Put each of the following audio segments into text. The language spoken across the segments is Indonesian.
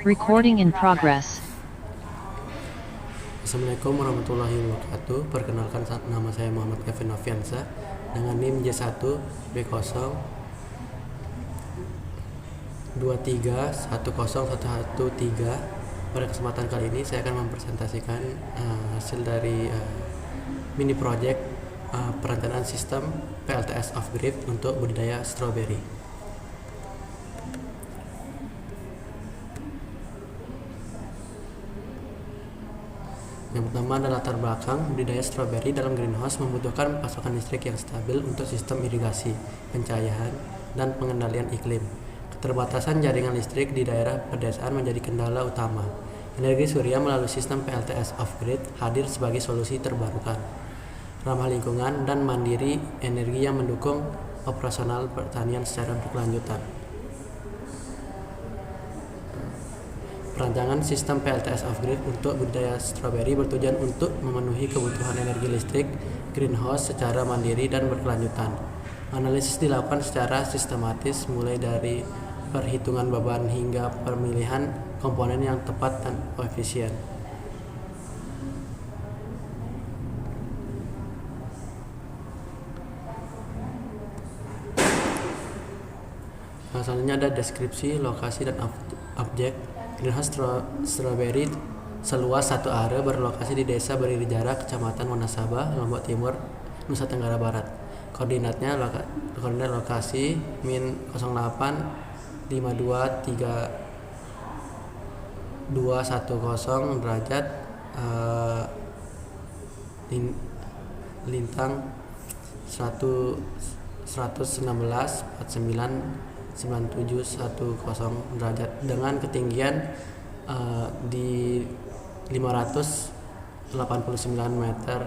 Recording in progress. Assalamualaikum warahmatullahi wabarakatuh. Perkenalkan, nama saya Muhammad Kevin Noviansa dengan NIM J1 B0 23101113. Pada kesempatan kali ini saya akan mempresentasikan hasil dari mini project perencanaan sistem PLTS off-grid untuk budidaya stroberi. Yang pertama adalah latar belakang. Budidaya stroberi dalam greenhouse membutuhkan pasokan listrik yang stabil untuk sistem irigasi, pencahayaan, dan pengendalian iklim. Keterbatasan jaringan listrik di daerah pedesaan menjadi kendala utama. Energi surya melalui sistem PLTS off-grid hadir sebagai solusi terbarukan, ramah lingkungan, dan mandiri energi yang mendukung operasional pertanian secara berkelanjutan. Perancangan sistem PLTS off-grid untuk budidaya stroberi bertujuan untuk memenuhi kebutuhan energi listrik greenhouse secara mandiri dan berkelanjutan. Analisis dilakukan secara sistematis mulai dari perhitungan beban hingga pemilihan komponen yang tepat dan efisien. Selanjutnya ada deskripsi, lokasi, dan objek. Greenhouse stroberi seluas 1 are berlokasi di Desa Berdiri Jarak, Kecamatan Wonosaba, Lombok Timur, Nusa Tenggara Barat. Koordinat lokasi -08523210 derajat lintang 116 49 9710 derajat dengan ketinggian di 589 meter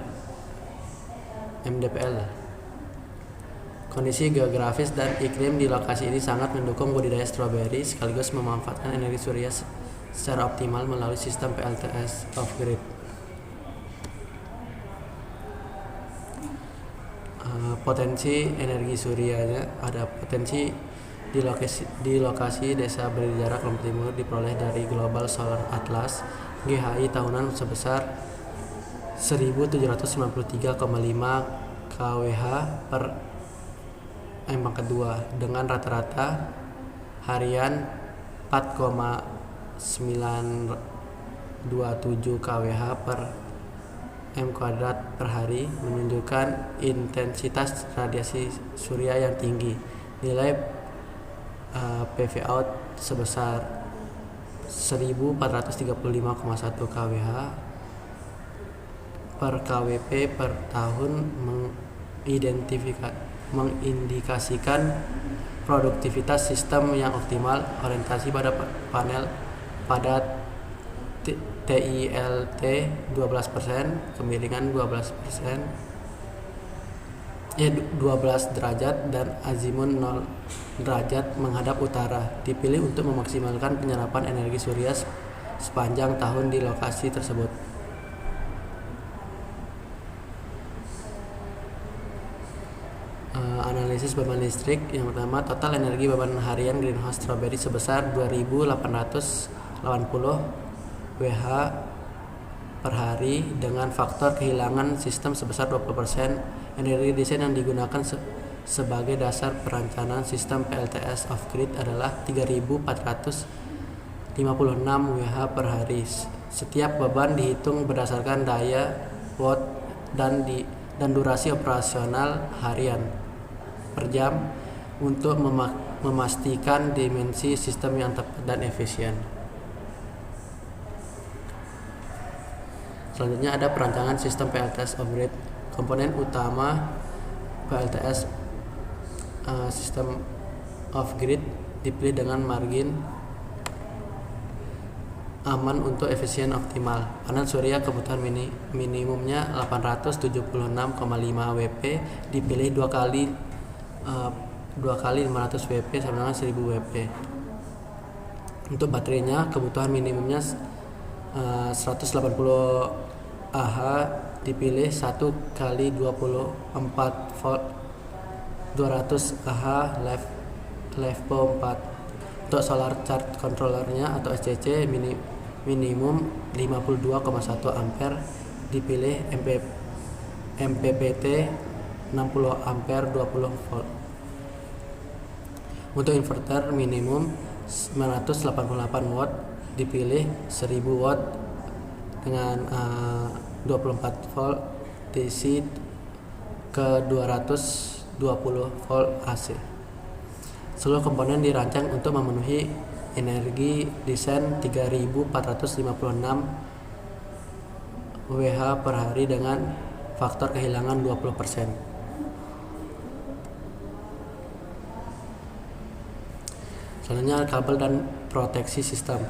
mdpl. Kondisi geografis dan iklim di lokasi ini sangat mendukung budidaya stroberi sekaligus memanfaatkan energi surya secara optimal melalui sistem PLTS off-grid. Potensi energi suryanya ada potensi di lokasi Desa Berdiri Jarak, Lombok Timur diperoleh dari Global Solar Atlas GHI tahunan sebesar 1793,5 kWh per M2 dengan rata-rata harian 4,927 kWh per M2 per hari, menunjukkan intensitas radiasi surya yang tinggi. Nilai PV out sebesar 1435,1 kWh per kWp per tahun mengindikasikan produktivitas sistem yang optimal. Orientasi pada panel padat TILT 12%, kemiringan 12 derajat dan azimun 0 derajat menghadap utara. Dipilih untuk memaksimalkan penyerapan energi surya sepanjang tahun di lokasi tersebut. Analisis beban listrik. Yang pertama, total energi beban harian greenhouse stroberi sebesar 2880 Wh per hari dengan faktor kehilangan sistem sebesar 20%. Energi desain yang digunakan sebagai dasar perencanaan sistem PLTS off-grid adalah 3456 Wh per hari. Setiap beban dihitung berdasarkan daya watt dan durasi operasional harian per jam untuk memastikan dimensi sistem yang tepat dan efisien. Selanjutnya ada perancangan sistem PLTS off-grid. Komponen utama PLTS sistem off-grid dipilih dengan margin aman untuk efisien optimal. Panel surya kebutuhan minimumnya 876,5 WP dipilih 2 kali 500 WP sama dengan 1000 WP. Untuk baterainya kebutuhan minimumnya 180 Ah dipilih 1 kali 24 volt 200 Ah LiFePO 4. Untuk solar charge controllernya atau SCC minimum 52,1 ampere, dipilih MPPT 60 ampere 20 volt. Untuk inverter minimum 988 watt, dipilih 1000 watt dengan 24 volt DC ke 220 volt AC. Seluruh komponen dirancang untuk memenuhi energi desain 3456 Wh per hari dengan faktor kehilangan 20%. Selanjutnya kabel dan proteksi sistem.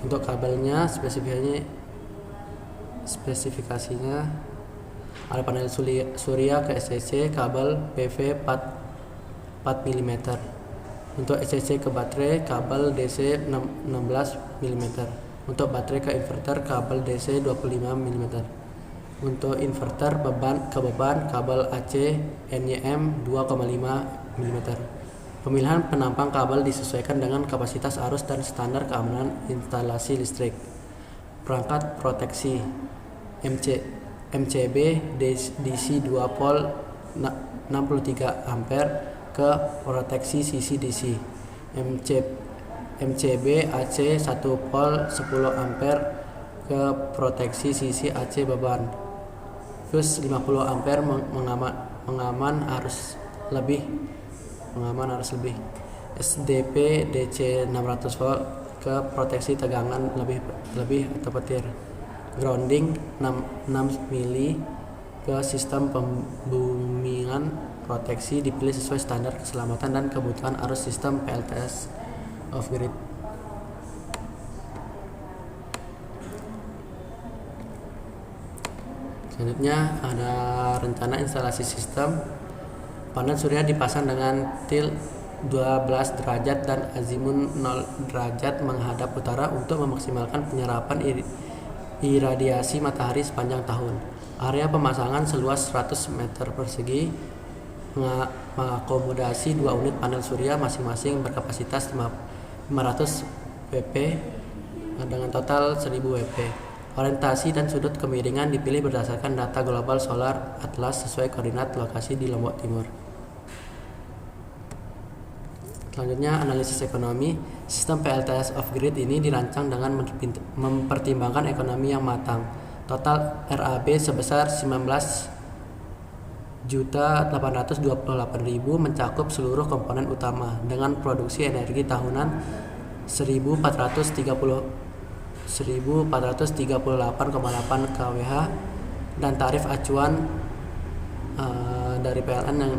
Untuk kabelnya spesifikasinya ada panel surya ke SCC, kabel PV 4 mm. Untuk SCC ke baterai, kabel DC 16 mm. Untuk baterai ke inverter, kabel DC 25 mm. Untuk inverter beban, kabel AC NYM 2,5 mm. Pemilihan penampang kabel disesuaikan dengan kapasitas arus dan standar keamanan instalasi listrik. Perangkat proteksi MCB DC 2 pol 63 ampere ke proteksi sisi DC. MCB AC 1 pol 10 ampere ke proteksi sisi AC beban. Fuse 50 ampere mengaman arus lebih. SDP DC 600 volt ke proteksi tegangan lebih atau petir. Grounding 6 mili ke sistem pembumian proteksi, dipilih sesuai standar keselamatan dan kebutuhan arus sistem PLTS off grid. Selanjutnya ada rencana instalasi sistem. Panel surya dipasang dengan tilt 12 derajat dan azimut 0 derajat menghadap utara untuk memaksimalkan penyerapan iradiasi matahari sepanjang tahun. Area pemasangan seluas 100 meter persegi, mengakomodasi 2 unit panel surya masing-masing berkapasitas 500 WP dengan total 1000 WP. Orientasi dan sudut kemiringan dipilih berdasarkan data Global Solar Atlas sesuai koordinat lokasi di Lombok Timur. Selanjutnya analisis ekonomi. Sistem PLTS off grid ini dirancang dengan mempertimbangkan ekonomi yang matang. Total RAB sebesar 19.828.000 mencakup seluruh komponen utama dengan produksi energi tahunan 1438,8 kWh dan tarif acuan dari PLN yang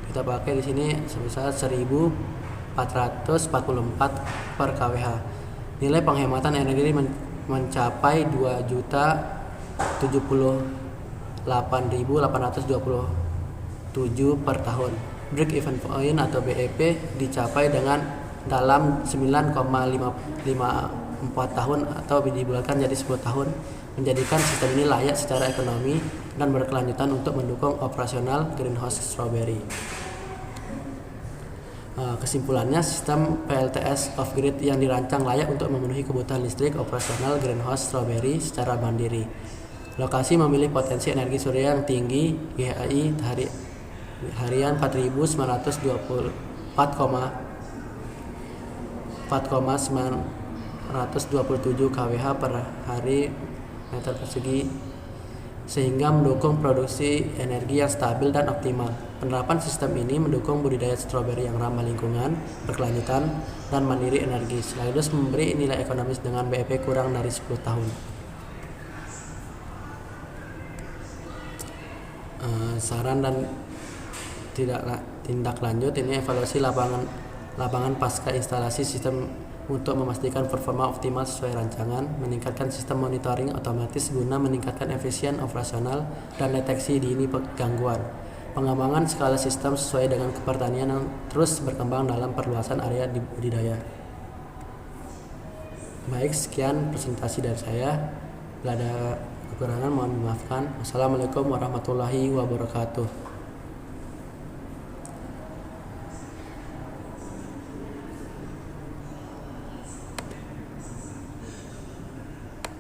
kita pakai di sini sebesar 1.444 per kWh. Nilai penghematan energi mencapai 2.078.827 per tahun. Break even point atau BEP dicapai dengan dalam 9,54 tahun atau dibulatkan jadi 10 tahun, menjadikan sistem ini layak secara ekonomi dan berkelanjutan untuk mendukung operasional greenhouse Strawberry. Kesimpulannya, sistem PLTS off grid yang dirancang layak untuk memenuhi kebutuhan listrik operasional greenhouse Strawberry secara mandiri. Lokasi memilih potensi energi surya yang tinggi, GHI harian 4.927 kWh per hari meter persegi, sehingga mendukung produksi energi yang stabil dan optimal. Penerapan sistem ini mendukung budidaya stroberi yang ramah lingkungan, berkelanjutan, dan mandiri energi, sekaligus memberi nilai ekonomis dengan BEP kurang dari 10 tahun. Saran dan tindak lanjut ini evaluasi lapangan pasca instalasi sistem untuk memastikan performa optimal sesuai rancangan, meningkatkan sistem monitoring otomatis guna meningkatkan efisien operasional dan deteksi dini gangguan, pengembangan skala sistem sesuai dengan pertanian yang terus berkembang dalam perluasan area budidaya. Baik, sekian presentasi dari saya. Bila ada kekurangan mohon dimaafkan. Wassalamualaikum warahmatullahi wabarakatuh.